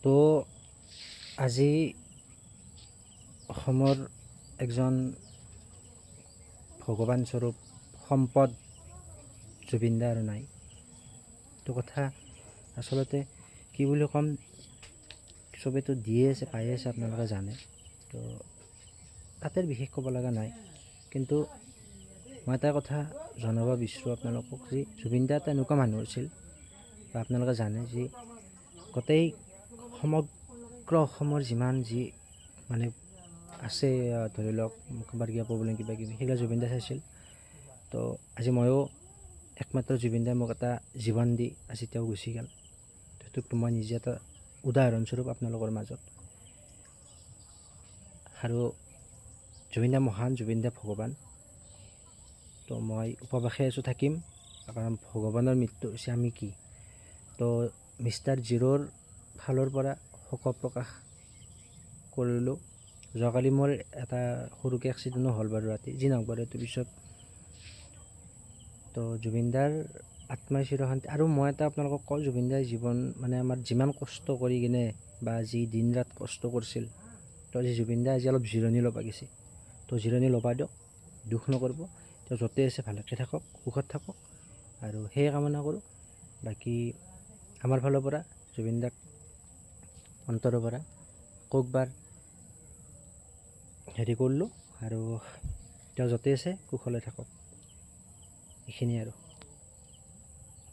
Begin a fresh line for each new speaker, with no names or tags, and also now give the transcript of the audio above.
তো আজি অসমৰ একজন ভগৱান স্বৰূপ সম্পদ জুবিন দা আৰু নাই। এইটো কথা আচলতে কি বুলি ক'ম, চবেতো দিয়ে আছে পাই আছে, আপোনালোকে জানে। তো তাতে বিশেষ ক'ব লগা নাই, কিন্তু মই এটা কথা জনাব বিচাৰোঁ আপোনালোকক যে জুবিন দা এটা এনেকুৱা মানুহ আছিল, বা আপোনালোকে জানে যে গোটেই সমগ্ৰ অসমৰ যিমান যি মানে আছে, ধৰি লওক কাৰোবাৰ কিবা প্ৰব্লেম কিবা কিবি, সেইবিলাক জুবিন দাই চাইছিল। তো আজি ময়ো একমাত্ৰ জুবিন দাই মোক এটা জীৱন দি আজি তেওঁ গুচি গ'ল। সেইটোক মই নিজে এটা উদাহৰণস্বৰূপ আপোনালোকৰ মাজত। আৰু জুবিন দা মহান, জুবিন দা ভগৱান। তো মই উপবাসে আছোঁ, থাকিম, কাৰণ ভগৱানৰ মৃত্যু হৈছে আমি কি। তো মিষ্টাৰ জিৰোৰ ফালৰ পৰা শোক প্ৰকাশ কৰিলোঁ। যোৱাকালি মোৰ এটা সৰুকৈ এক্সিডেণ্টো হ'ল বাৰু ৰাতি, যি নহওক বাৰু এইটো পিছত। তো জুবিন দাৰ আত্মাই চিৰশান্তি। আৰু মই এটা আপোনালোকক কওঁ, জুবিন দাৰ জীৱন মানে আমাৰ যিমান কষ্ট কৰি কিনে বা যি দিন ৰাত কষ্ট কৰিছিল, তো আজি জুবিন দা আজি অলপ জিৰণি ল'ব গৈছে। তো জিৰণি ল'ব দিয়ক, দুখ নকৰিব। তেওঁ য'তে আছে ভালকৈ থাকক, সুখত থাকক, আৰু সেয়ে কামনা কৰোঁ। বাকী আমাৰ ফালৰ পৰা জুবিন দাক অন্তৰৰ পৰা কওকবাৰ হেৰি কৰিলোঁ, আৰু তেওঁ য'তে আছে কুশলে থাকক, এইখিনিয়ে আৰু।